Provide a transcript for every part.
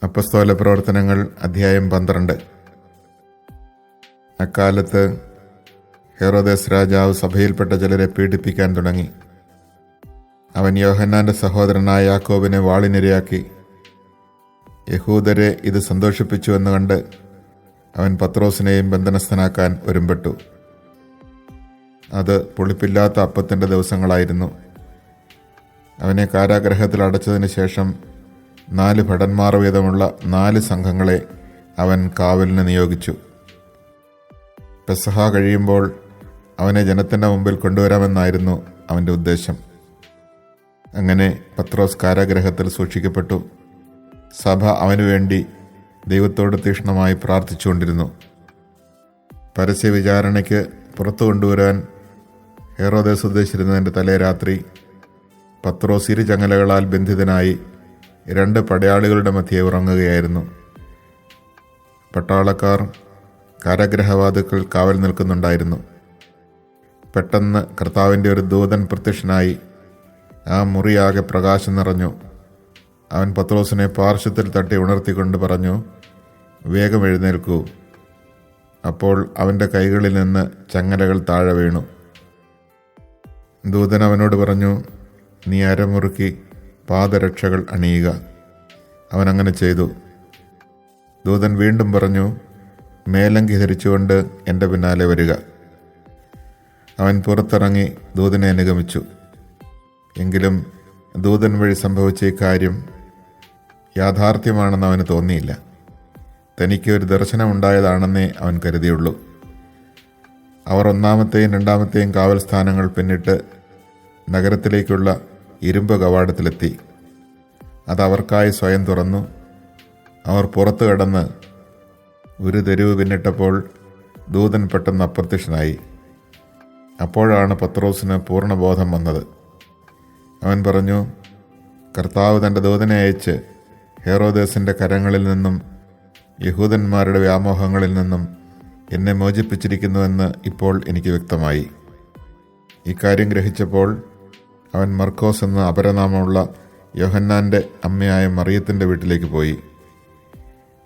അപ്പസ്തോല പ്രവർത്തനങ്ങൾ അധ്യായം 12. അക്കാലത്ത് ഹെറോദേസ് രാജാവ് സഭയിൽപ്പെട്ട ചിലരെ പീഡിപ്പിക്കാൻ തുടങ്ങി. അവൻ യോഹന്നാന്റെ സഹോദരനായ യാക്കോബിനെ വാളിനിരയാക്കി. യഹൂദരെ ഇത് സന്തോഷിപ്പിച്ചുവെന്ന് കണ്ട് അവൻ പത്രോസിനെയും ബന്ധനസ്ഥനാക്കാൻ ഒരുമ്പെട്ടു. അത് പുളിപ്പില്ലാത്ത അപ്പത്തിൻ്റെ ദിവസങ്ങളായിരുന്നു. അവനെ കാരാഗൃഹത്തിൽ അടച്ചതിന് ശേഷം 4 ഭടന്മാർ വീതമുള്ള 4 സംഘങ്ങളെ അവൻ കാവലിന് നിയോഗിച്ചു. പെസഹ കഴിയുമ്പോൾ അവനെ ജനത്തിൻ്റെ മുമ്പിൽ കൊണ്ടുവരാമെന്നായിരുന്നു അവൻ്റെ ഉദ്ദേശം. അങ്ങനെ പത്രോസ് കാരാഗൃഹത്തിൽ സൂക്ഷിക്കപ്പെട്ടു. സഭ അവനു വേണ്ടി ദൈവത്തോട് തീക്ഷ്ണമായി പ്രാർത്ഥിച്ചുകൊണ്ടിരുന്നു. പരസ്യ വിചാരണയ്ക്ക് പുറത്തു കൊണ്ടുവരാൻ ഹെറോദേസ് ഉദ്ദേശിച്ചിരുന്നതിൻ്റെ തലേ രാത്രി പത്രോസ് 2 ചങ്ങലകളാൽ ബന്ധിതനായി 2 പടയാളികളുടെ മധ്യേ ഉറങ്ങുകയായിരുന്നു. പട്ടാളക്കാർ കാരാഗൃഹവാതിൽക്കൽ കാവൽ നിൽക്കുന്നുണ്ടായിരുന്നു. പെട്ടെന്ന് കർത്താവിൻ്റെ ഒരു ദൂതൻ പ്രത്യക്ഷനായി ആ മുറിയാകെ പ്രകാശം നിറഞ്ഞു. അവൻ പത്രോസിനെ പാർശ്വത്തിൽ തട്ടി ഉണർത്തിക്കൊണ്ട് പറഞ്ഞു, "വേഗം എഴുന്നേൽക്കൂ." അപ്പോൾ അവൻ്റെ കൈകളിൽ നിന്ന് ചങ്ങലകൾ താഴെ വീണു. ദൂതൻ അവനോട് പറഞ്ഞു, "നീ അരമുറുക്കി പാദരക്ഷകൾ അണിയുക." അവൻ അങ്ങനെ ചെയ്തു. ദൂതൻ വീണ്ടും പറഞ്ഞു, "മേലങ്കി ധരിച്ചുകൊണ്ട് എൻ്റെ പിന്നാലെ വരിക." അവൻ പുറത്തിറങ്ങി ദൂതനെ അനുഗമിച്ചു. എങ്കിലും ദൂതൻ വഴി സംഭവിച്ച ഈ കാര്യം യാഥാർത്ഥ്യമാണെന്ന് അവന് തോന്നിയില്ല. തനിക്ക് ഒരു ദർശനമുണ്ടായതാണെന്നേ അവൻ കരുതിയുള്ളൂ. അവർ 1-ാമത്തെയും 2-ാമത്തെയും കാവൽ സ്ഥാനങ്ങൾ പിന്നിട്ട് നഗരത്തിലേക്കുള്ള ഇരുമ്പ് കവാടത്തിലെത്തി. അത് അവർക്കായി സ്വയം തുറന്നു. അവർ പുറത്തു കടന്ന് ഒരു തെരുവ് പിന്നിട്ടപ്പോൾ ദൂതൻ പെട്ടെന്ന് അപ്രത്യക്ഷനായി. അപ്പോഴാണ് പത്രോസിന് പൂർണ്ണബോധം വന്നത്. അവൻ പറഞ്ഞു, "കർത്താവ് തൻ്റെ ദൂതനെ അയച്ച് ഹെറോദേസിൻ്റെ കരങ്ങളിൽ നിന്നും യഹൂദന്മാരുടെ വ്യാമോഹങ്ങളിൽ നിന്നും എന്നെ മോചിപ്പിച്ചിരിക്കുന്നുവെന്ന് ഇപ്പോൾ എനിക്ക് വ്യക്തമായി." ഇക്കാര്യം ഗ്രഹിച്ചപ്പോൾ അവൻ മർക്കോസ് എന്ന അപരനാമമുള്ള യോഹന്നാൻ്റെ അമ്മയായ മറിയത്തിൻ്റെ വീട്ടിലേക്ക് പോയി.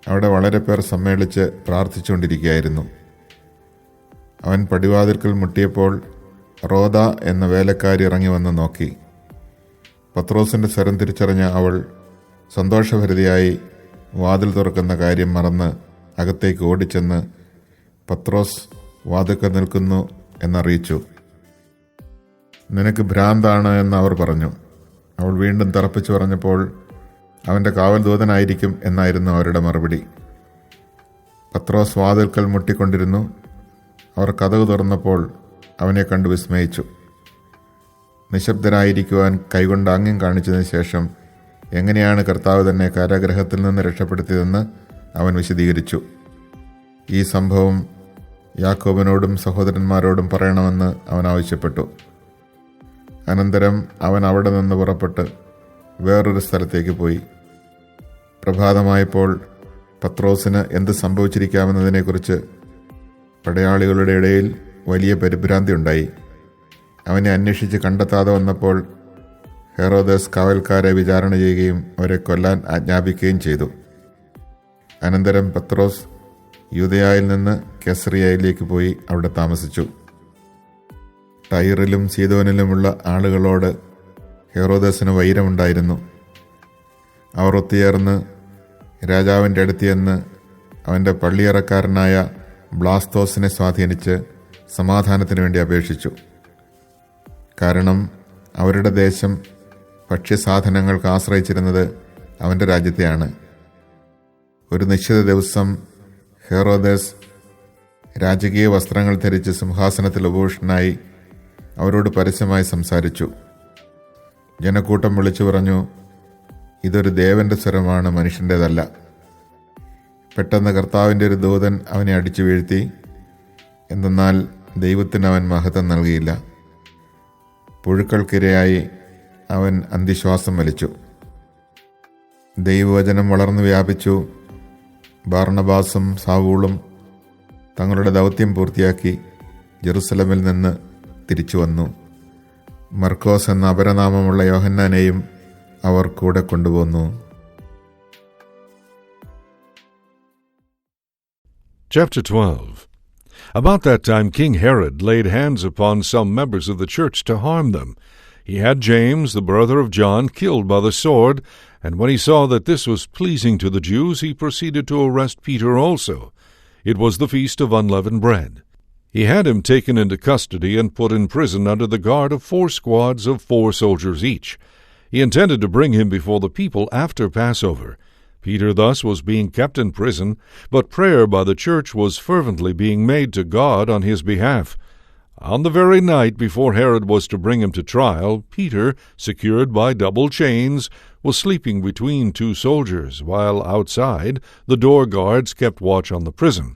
അവിടെ വളരെ പേർ സമ്മേളിച്ച് പ്രാർത്ഥിച്ചുകൊണ്ടിരിക്കുകയായിരുന്നു. അവൻ പടിവാതിൽക്കൽ മുട്ടിയപ്പോൾ റോദ എന്ന വേലക്കാരി ഇറങ്ങി വന്ന് നോക്കി. പത്രോസിൻ്റെ സ്വരം തിരിച്ചറിഞ്ഞ അവൾ സന്തോഷഭരിതയായി വാതിൽ തുറക്കുന്ന കാര്യം മറന്ന് അകത്തേക്ക് ഓടിച്ചെന്ന് പത്രോസ് വാതിൽക്കൽ നിൽക്കുന്നു എന്നറിയിച്ചു. "നിനക്ക് ഭ്രാന്താണ്" എന്ന് അവർ പറഞ്ഞു. അവൾ വീണ്ടും തറപ്പിച്ചു പറഞ്ഞപ്പോൾ അവൻ്റെ കാവൽ ദൂതനായിരിക്കും എന്നായിരുന്നു അവരുടെ മറുപടി. പത്രോസ് വാതിൽക്കൽ മുട്ടിക്കൊണ്ടിരുന്നു. അവർ കതക് തുറന്നപ്പോൾ അവനെ കണ്ടു വിസ്മയിച്ചു. നിശബ്ദരായിരിക്കുവാൻ കൈകൊണ്ട് ആംഗ്യം കാണിച്ചതിന് ശേഷം എങ്ങനെയാണ് കർത്താവ് തന്നെ കാരാഗൃഹത്തിൽ നിന്ന് രക്ഷപ്പെടുത്തിയതെന്ന് അവൻ വിശദീകരിച്ചു. ഈ സംഭവം യാക്കോബിനോടും സഹോദരന്മാരോടും പറയണമെന്ന് അവൻ ആവശ്യപ്പെട്ടു. അനന്തരം അവൻ അവിടെ നിന്ന് പുറപ്പെട്ട് വേറൊരു സ്ഥലത്തേക്ക് പോയി. പ്രഭാതമായപ്പോൾ പത്രോസിന് എന്ത് സംഭവിച്ചിരിക്കാമെന്നതിനെക്കുറിച്ച് പടയാളികളുടെ ഇടയിൽ വലിയ പരിഭ്രാന്തി ഉണ്ടായി. അവനെ അന്വേഷിച്ച് കണ്ടെത്താതെ വന്നപ്പോൾ ഹെറോദേസ് കാവൽക്കാരെ വിചാരണ ചെയ്യുകയും അവരെ കൊല്ലാൻ ആജ്ഞാപിക്കുകയും ചെയ്തു. അനന്തരം പത്രോസ് യൂദയായിൽ നിന്ന് കെസറിയയിലേക്ക് പോയി അവിടെ താമസിച്ചു. ടൈറിലും സീദോനിലുമുള്ള ആളുകളോട് ഹെറോദേസിന് വൈരമുണ്ടായിരുന്നു. അവർ ഒത്തുചേർന്ന് രാജാവിൻ്റെ അടുത്ത് ചെന്ന് അവൻ്റെ പള്ളിയറക്കാരനായ ബ്ലാസ്തോസിനെ സ്വാധീനിച്ച് സമാധാനത്തിന് വേണ്ടി അപേക്ഷിച്ചു. കാരണം അവരുടെ ദേശം ഭക്ഷ്യസാധനങ്ങൾക്ക് ആശ്രയിച്ചിരുന്നത് അവൻ്റെ രാജ്യത്തെയാണ്. ഒരു നിശ്ചിത ദിവസം ഹെറോദേസ് രാജകീയ വസ്ത്രങ്ങൾ ധരിച്ച് സിംഹാസനത്തിൽ ഉപവിഷ്ടനായി അവരോട് പരസ്യമായി സംസാരിച്ചു. ജനക്കൂട്ടം വിളിച്ചു പറഞ്ഞു, "ഇതൊരു ദേവന്റെ സ്വരമാണ്, മനുഷ്യൻ്റേതല്ല." പെട്ടെന്ന് കർത്താവിൻ്റെ ഒരു ദൂതൻ അവനെ അടിച്ചു വീഴ്ത്തി. എന്തെന്നാൽ ദൈവത്തിന് അവൻ മഹത്വം നൽകിയില്ല. പുഴുക്കൾക്കിരയായി അവൻ അന്തിശ്വാസം വലിച്ചു. ദൈവവചനം വളർന്നു വ്യാപിച്ചു. ബാർണബാസും സാവൂളും തങ്ങളുടെ ദൗത്യം പൂർത്തിയാക്കി ജെറുസലമിൽ നിന്ന് തിരിച്ചു വന്നു. മർക്കോസ് എന്ന അപരനാമമുള്ള യോഹന്നാനെയും അവർ കൂടെ കൊണ്ടുപോന്നു. Chapter 12. About that time King Herod laid hands upon some members of the church to harm them. He had James, the brother of John, killed by the sword, and when he saw that this was pleasing to the Jews, he proceeded to arrest Peter also. It was the feast of unleavened bread. He had him taken into custody and put in prison under the guard of 4 squads of 4 soldiers each. He intended to bring him before the people after Passover. Peter thus was being kept in prison, but prayer by the church was fervently being made to God on his behalf. On the very night before Herod was to bring him to trial, Peter, secured by double chains, was sleeping between 2 soldiers, while outside the door guards kept watch on the prison.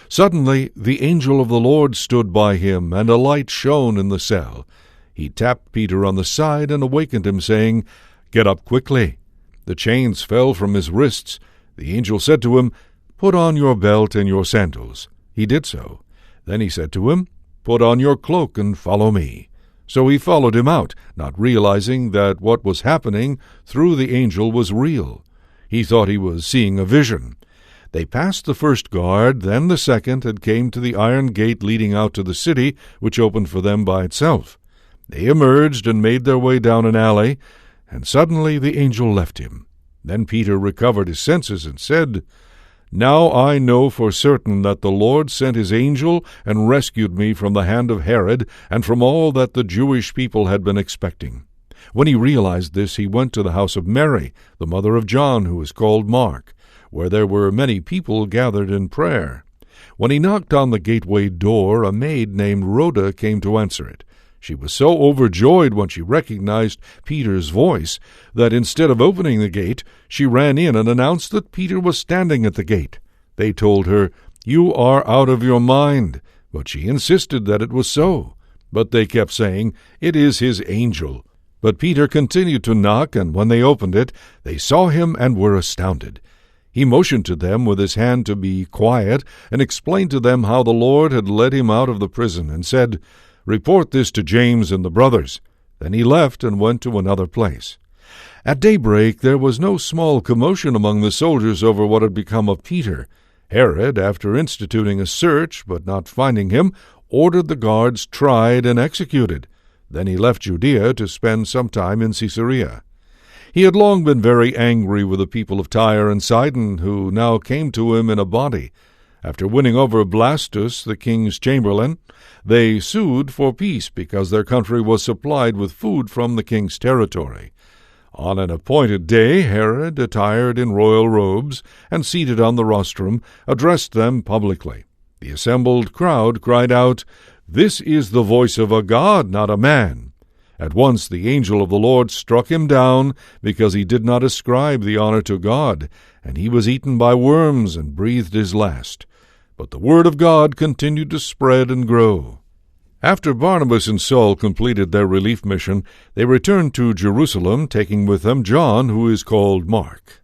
Suddenly the angel of the Lord stood by him, and a light shone in the cell. He tapped Peter on the side and awakened him, saying, "Get up quickly." The chains fell from his wrists. The angel said to him, "Put on your belt and your sandals." He did so. Then he said to him, "Put on your cloak and follow me." So he followed him out, not realizing that what was happening through the angel was real. He thought he was seeing a vision. They passed the first guard, then the second, and came to the iron gate leading out to the city, which opened for them by itself. They emerged and made their way down an alley, and suddenly the angel left him. Then Peter recovered his senses and said, "Now I know for certain that the Lord sent his angel and rescued me from the hand of Herod and from all that the Jewish people had been expecting." When he realized this, he went to the house of Mary, the mother of John, who is called Mark, where there were many people gathered in prayer. When he knocked on the gateway door, a maid named Rhoda came to answer it. She was so overjoyed when she recognized Peter's voice that instead of opening the gate, she ran in and announced that Peter was standing at the gate. They told her, "You are out of your mind," but she insisted that it was so. But they kept saying, "It is his angel." But Peter continued to knock, and when they opened it, they saw him and were astounded. He motioned to them with his hand to be quiet and explained to them how the Lord had led him out of the prison and said, "Report this to James and the brothers." Then he left and went to another place. At daybreak there was no small commotion among the soldiers over what had become of Peter. Herod, after instituting a search, but not finding him, ordered the guards tried and executed. Then he left Judea to spend some time in Caesarea. He had long been very angry with the people of Tyre and Sidon, who now came to him in a body. After winning over Blastus, the king's chamberlain, they sued for peace because their country was supplied with food from the king's territory. On an appointed day, Herod, attired in royal robes and seated on the rostrum, addressed them publicly. The assembled crowd cried out, "This is the voice of a god, not a man." At once the angel of the Lord struck him down, because he did not ascribe the honor to God, and he was eaten by worms and breathed his last. But the word of God continued to spread and grow. After Barnabas and Saul completed their relief mission, they returned to Jerusalem, taking with them John, who is called Mark.